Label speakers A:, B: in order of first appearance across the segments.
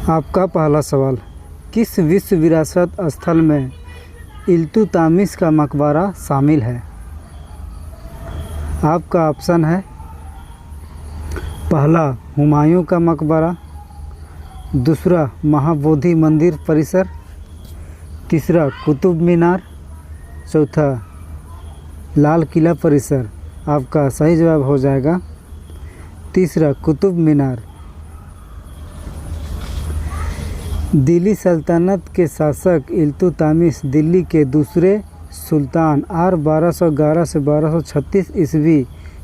A: आपका पहला सवाल, किस विश्व विरासत स्थल में इल्तुतमिश का मकबरा शामिल है? आपका ऑप्शन है पहला हुमायूं का मकबरा, दूसरा महाबोधि मंदिर परिसर, तीसरा कुतुब मीनार, चौथा लाल किला परिसर। आपका सही जवाब हो जाएगा तीसरा कुतुब मीनार। दिल्ली सल्तनत के शासक इल्तुतमिश दिल्ली के दूसरे सुल्तान 1211 से 1236 ईस्वी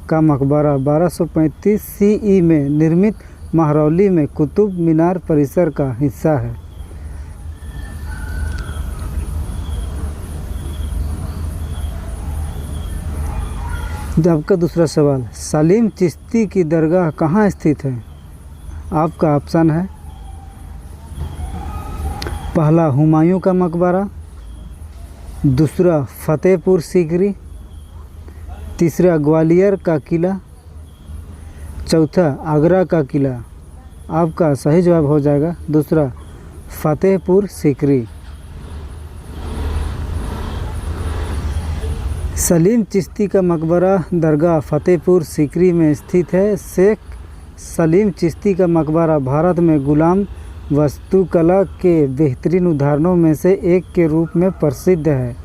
A: का मकबरा 1235 सीई में निर्मित महरौली में कुतुब मीनार परिसर का हिस्सा है। आपका दूसरा सवाल, सलीम चिश्ती की दरगाह कहाँ स्थित है? आपका ऑप्शन है पहला हुमायूं का मकबरा, दूसरा फतेहपुर सीकरी, तीसरा ग्वालियर का किला, चौथा आगरा का किला। आपका सही जवाब हो जाएगा दूसरा फतेहपुर सीकरी। सलीम चिश्ती का मकबरा दरगाह फतेहपुर सीकरी में स्थित है। शेख सलीम चिश्ती का मकबरा भारत में गुलाम वास्तुकला के बेहतरीन उदाहरणों में से एक के रूप में प्रसिद्ध है,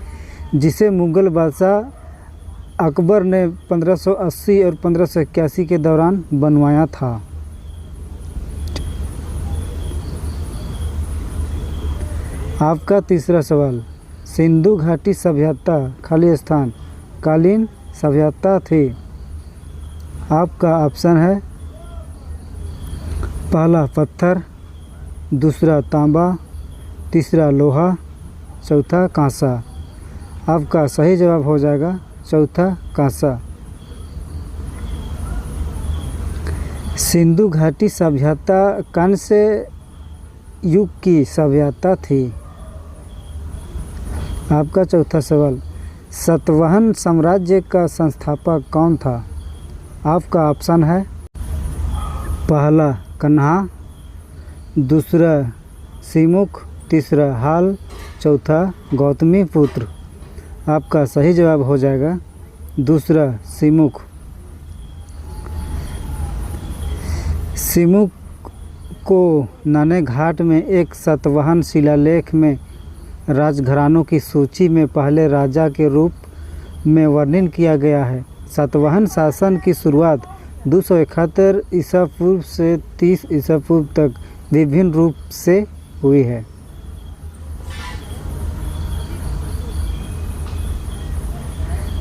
A: जिसे मुग़ल बादशाह अकबर ने 1580 और 1581 के दौरान बनवाया था। आपका तीसरा सवाल, सिंधु घाटी सभ्यता खाली स्थान कालीन सभ्यता थी। आपका ऑप्शन है पहला पत्थर, दूसरा तांबा, तीसरा लोहा, चौथा कांसा। आपका सही जवाब हो जाएगा चौथा कांसा। सिंधु घाटी सभ्यता कांस्य युग की सभ्यता थी। आपका चौथा सवाल, सातवाहन साम्राज्य का संस्थापक कौन था? आपका ऑप्शन है पहला कन्हा, दूसरा सिमुख, तीसरा हाल, चौथा गौतमी पुत्र। आपका सही जवाब हो जाएगा दूसरा सिमुख। सिमुख को नाने घाट में एक सातवाहन शिलालेख में राजघरानों की सूची में पहले राजा के रूप में वर्णन किया गया है। सातवाहन शासन की शुरुआत 271 ईसा पूर्व से 30 ईसा पूर्व तक विभिन्न रूप से हुई है।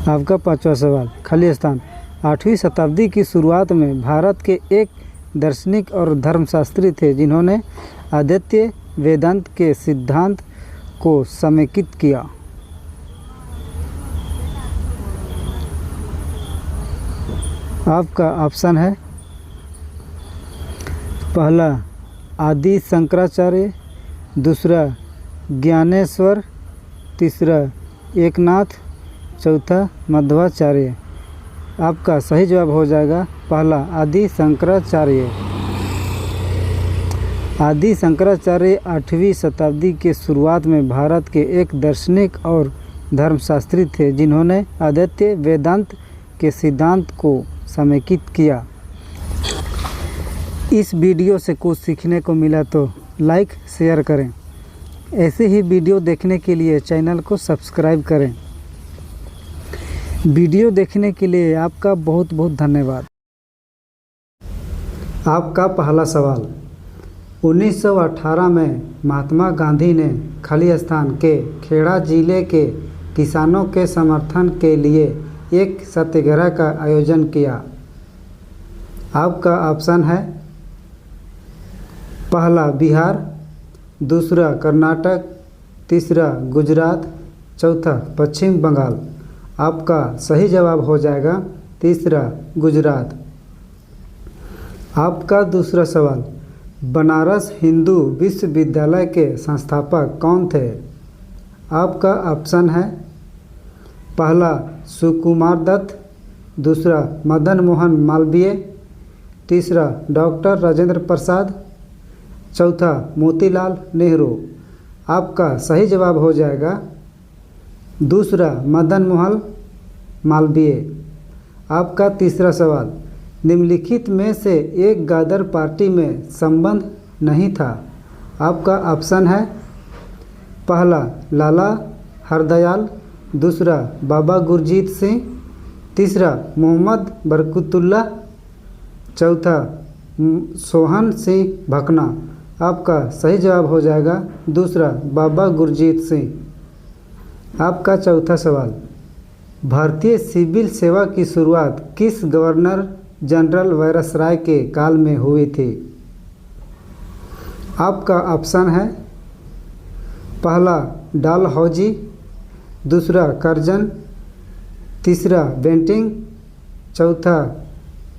A: आपका पांचवा सवाल, खाली स्थान 8वीं शताब्दी की शुरुआत में भारत के एक दार्शनिक और धर्मशास्त्री थे जिन्होंने अद्वैत वेदांत के सिद्धांत को समेकित किया। आपका ऑप्शन है पहला आदि शंकराचार्य, दूसरा ज्ञानेश्वर, तीसरा एकनाथ, चौथा मध्वाचार्य। आपका सही जवाब हो जाएगा पहला आदि शंकराचार्य। आदि शंकराचार्य 8वीं शताब्दी के शुरुआत में भारत के एक दार्शनिक और धर्मशास्त्री थे जिन्होंने अद्वैत वेदांत के सिद्धांत को समेकित किया। इस वीडियो से कुछ सीखने को मिला तो लाइक शेयर करें। ऐसे ही वीडियो देखने के लिए चैनल को सब्सक्राइब करें। वीडियो देखने के लिए आपका बहुत बहुत धन्यवाद। आपका पहला सवाल, 1918 में महात्मा गांधी ने खाली स्थान के खेड़ा जिले के किसानों के समर्थन के लिए एक सत्याग्रह का आयोजन किया। आपका ऑप्शन है पहला बिहार, दूसरा कर्नाटक, तीसरा गुजरात, चौथा पश्चिम बंगाल। आपका सही जवाब हो जाएगा तीसरा गुजरात। आपका दूसरा सवाल, बनारस हिंदू विश्वविद्यालय के संस्थापक कौन थे? आपका ऑप्शन है पहला सुकुमार दत्त, दूसरा मदन मोहन मालवीय, तीसरा डॉक्टर राजेंद्र प्रसाद, चौथा मोतीलाल नेहरू। आपका सही जवाब हो जाएगा दूसरा मदन मोहन मालवीय। आपका तीसरा सवाल, निम्नलिखित में से एक गदर पार्टी में संबंध नहीं था। आपका ऑप्शन है पहला लाला हरदयाल, दूसरा बाबा गुरजीत सिंह, तीसरा मोहम्मद बरकतुल्लाह, चौथा सोहन सिंह भकना। आपका सही जवाब हो जाएगा दूसरा बाबा गुरजीत सिंह। आपका चौथा सवाल, भारतीय सिविल सेवा की शुरुआत किस गवर्नर जनरल वायसराय के काल में हुई थी। आपका ऑप्शन है पहला डालहौजी, दूसरा करजन, तीसरा बेंटिंग, चौथा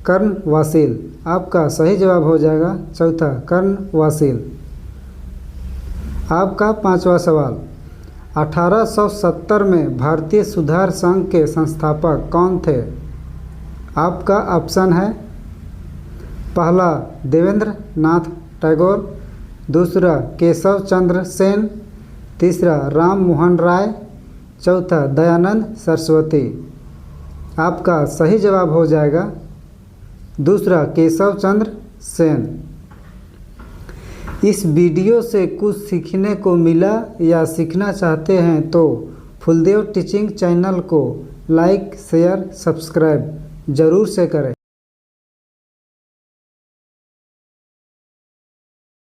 A: कर्णवासिल। आपका सही जवाब हो जाएगा चौथा कर्णवासिल। आपका पांचवा सवाल, 1870 में भारतीय सुधार संघ के संस्थापक कौन थे। आपका ऑप्शन है पहला देवेंद्र नाथ टैगोर, दूसरा केशव चंद्र सेन, तीसरा राम मोहन राय, चौथा दयानंद सरस्वती। आपका सही जवाब हो जाएगा दूसरा केशव चंद्र सेन। इस वीडियो से कुछ सीखने को मिला या सीखना चाहते हैं तो फुलदेव टीचिंग चैनल को लाइक शेयर सब्सक्राइब ज़रूर से करें।